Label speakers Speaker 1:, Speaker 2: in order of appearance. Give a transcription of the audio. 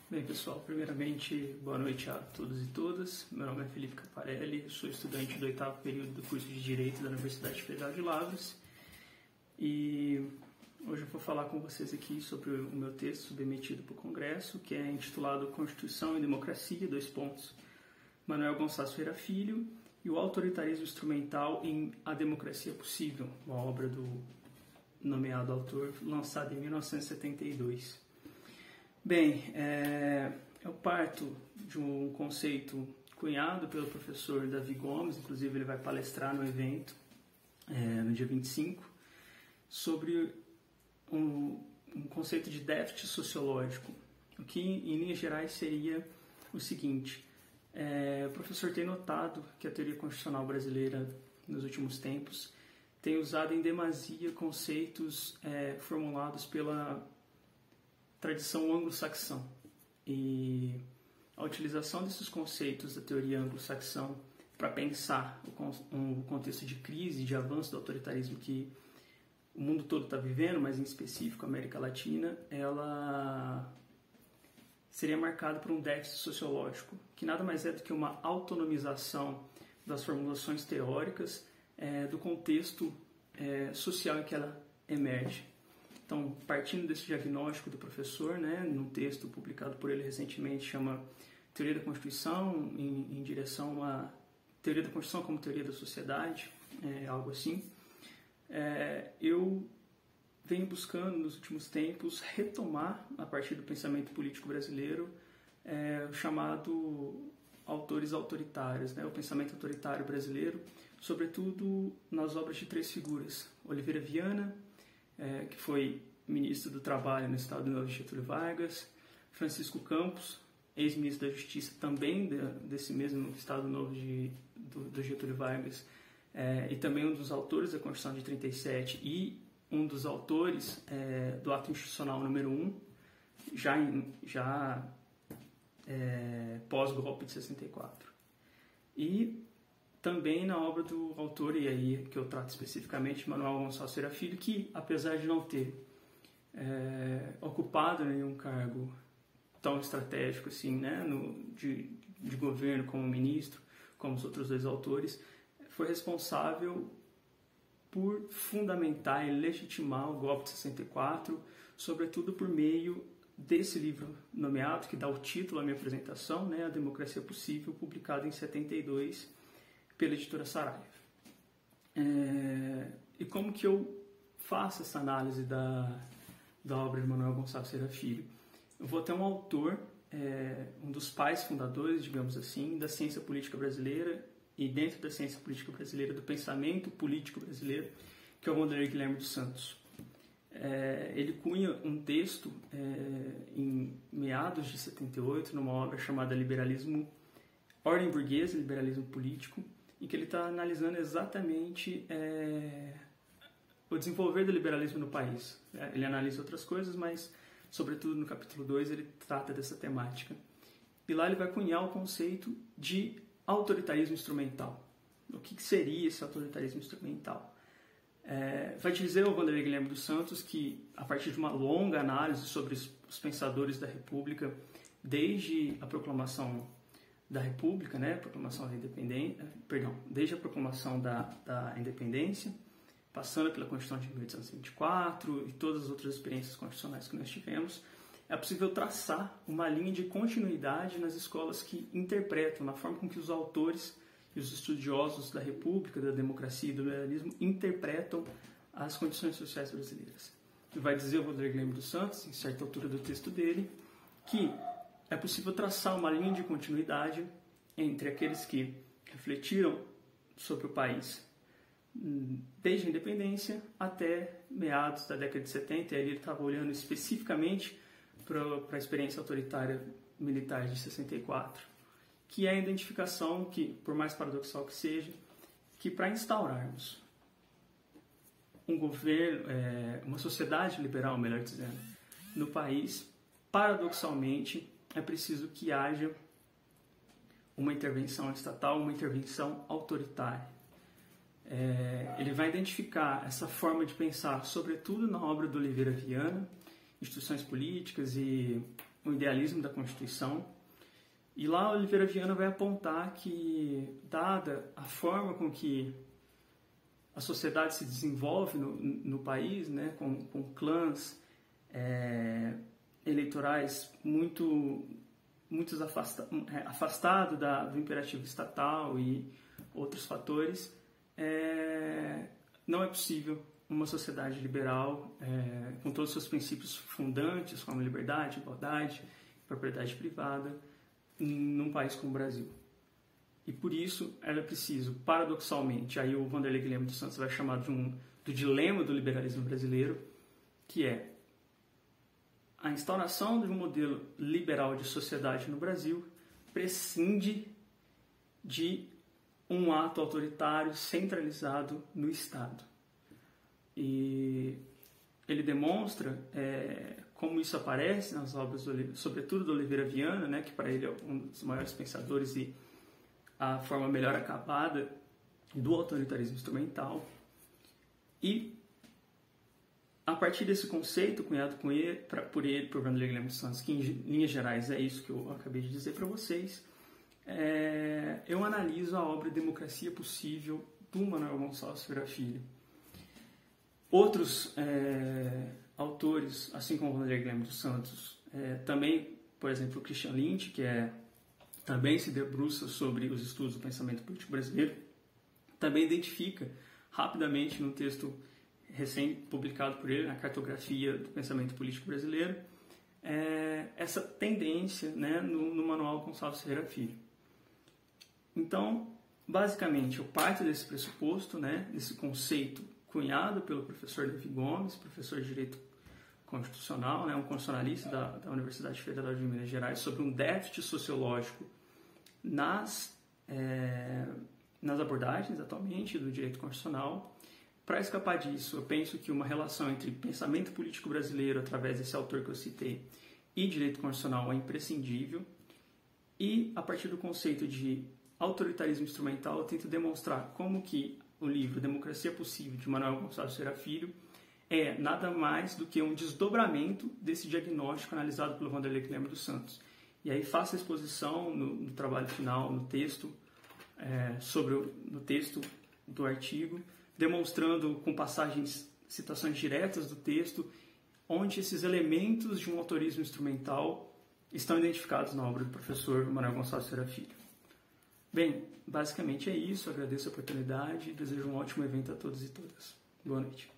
Speaker 1: Bem, pessoal, primeiramente, boa noite a todos e todas. Meu nome é Felipe Caparelli, sou estudante do 8º período do curso de Direito da Universidade Federal de Lavras e hoje eu vou falar com vocês aqui sobre o meu texto submetido para o Congresso, que é intitulado Constituição e Democracia, Manuel Gonçalves Ferreira Filho e o Autoritarismo Instrumental em A Democracia Possível, uma obra do nomeado autor, lançada em 1972. Bem, eu parto de um conceito cunhado pelo professor Davi Gomes, inclusive ele vai palestrar no evento, no dia 25, sobre um conceito de déficit sociológico, o que em linhas gerais seria o seguinte: o professor tem notado que a teoria constitucional brasileira nos últimos tempos tem usado em demasia conceitos formulados pela tradição anglo-saxã, e a utilização desses conceitos da teoria anglo-saxã para pensar o contexto de crise, de avanço do autoritarismo que o mundo todo está vivendo, mas em específico a América Latina, ela seria marcada por um déficit sociológico, que nada mais é do que uma autonomização das formulações teóricas do contexto social em que ela emerge. Então, partindo desse diagnóstico do professor, num texto publicado por ele recentemente, chama Teoria da Constituição, em direção a Teoria da Constituição como Teoria da Sociedade, algo assim, eu venho buscando nos últimos tempos retomar, a partir do pensamento político brasileiro, o chamado autores autoritários, o pensamento autoritário brasileiro, sobretudo nas obras de três figuras: Oliveira Viana, que foi ministro do Trabalho no Estado Novo de Getúlio Vargas, Francisco Campos, ex-ministro da Justiça também desse mesmo Estado Novo do Getúlio Vargas, e também um dos autores da Constituição de 37 e um dos autores do Ato Institucional número 1, já pós-golpe de 64. E também na obra do autor, e aí que eu trato especificamente, Manuel Gonçalves Ferreira Filho, que apesar de não ter ocupado nenhum cargo tão estratégico assim, de governo como ministro, como os outros dois autores, foi responsável por fundamentar e legitimar o golpe de 64, sobretudo por meio desse livro nomeado, que dá o título à minha apresentação, A Democracia Possível, publicado em 72, pela editora Saraiva. E como que eu faço essa análise da obra de Manuel Gonçalves Ferreira Filho? Eu vou ter um autor, um dos pais fundadores, digamos assim, da ciência política brasileira, e dentro da ciência política brasileira, do pensamento político brasileiro, que é o Wanderlei Guilherme dos Santos. Ele cunha um texto em meados de 78, numa obra chamada Liberalismo, Ordem Burguesa, Liberalismo Político, em que ele está analisando exatamente o desenvolver do liberalismo no país. Ele analisa outras coisas, mas, sobretudo no capítulo 2, ele trata dessa temática. E lá ele vai cunhar o conceito de autoritarismo instrumental. O que seria esse autoritarismo instrumental? Vai dizer o Wanderlei Guilherme dos Santos que, a partir de uma longa análise sobre os pensadores da República, desde a proclamação da República, proclamação da Independência, desde a proclamação da Independência, passando pela Constituição de 1824 e todas as outras experiências constitucionais que nós tivemos, é possível traçar uma linha de continuidade nas escolas que interpretam, na forma com que os autores e os estudiosos da República, da democracia e do liberalismo interpretam as condições sociais brasileiras. E vai dizer o Wanderlei Guilherme dos Santos, em certa altura do texto dele, que é possível traçar uma linha de continuidade entre aqueles que refletiram sobre o país desde a independência até meados da década de 70, e ali ele estava olhando especificamente para a experiência autoritária militar de 64, que é a identificação que, por mais paradoxal que seja, que para instaurarmos um governo, uma sociedade liberal, melhor dizendo, no país, paradoxalmente, é preciso que haja uma intervenção estatal, uma intervenção autoritária. Ele vai identificar essa forma de pensar, sobretudo na obra do Oliveira Viana, Instituições Políticas e o idealismo da Constituição. E lá Oliveira Viana vai apontar que, dada a forma com que a sociedade se desenvolve no país, né, com clãs eleitorais muito afastado do imperativo estatal e outros fatores, não é possível uma sociedade liberal com todos os seus princípios fundantes, como liberdade, igualdade, propriedade privada, num país como o Brasil. E por isso ela é preciso, paradoxalmente, aí o Vanderlei Guilherme dos Santos vai chamar do dilema do liberalismo brasileiro, que é a instauração de um modelo liberal de sociedade no Brasil prescinde de um ato autoritário centralizado no Estado. E ele demonstra como isso aparece nas obras, sobretudo do Oliveira Viana, né, que para ele é um dos maiores pensadores e a forma melhor acabada do autoritarismo instrumental. E a partir desse conceito cunhado por Vanderlei Guilherme dos Santos, que em linhas gerais é isso que eu acabei de dizer para vocês, eu analiso a obra Democracia Possível do Manuel Gonçalves Ferreira Filho. Outros autores, assim como Vanderlei Guilherme dos Santos, também, por exemplo, o Christian Lynch, que também se debruça sobre os estudos do pensamento político brasileiro, também identifica rapidamente no texto recém-publicado por ele, na Cartografia do Pensamento Político Brasileiro, essa tendência, né, no Manuel Gonçalves Ferreira Filho. Então, basicamente, eu parto desse pressuposto, né, desse conceito cunhado pelo professor Levi Gomes, professor de Direito Constitucional, né, um constitucionalista da Universidade Federal de Minas Gerais, sobre um déficit sociológico nas abordagens atualmente do direito constitucional. Para escapar disso, eu penso que uma relação entre pensamento político brasileiro, através desse autor que eu citei, e direito constitucional é imprescindível. E, a partir do conceito de autoritarismo instrumental, eu tento demonstrar como que o livro Democracia Possível, de Manuel Gonçalves Ferreira Filho, é nada mais do que um desdobramento desse diagnóstico analisado pelo Vanderlei Guilherme dos Santos. E aí faço a exposição no trabalho final, no texto, no texto do artigo, demonstrando com passagens, citações diretas do texto, onde esses elementos de um autorismo instrumental estão identificados na obra do professor Manuel Gonçalves Ferreira Filho. Bem, basicamente é isso. Agradeço a oportunidade e desejo um ótimo evento a todos e todas. Boa noite.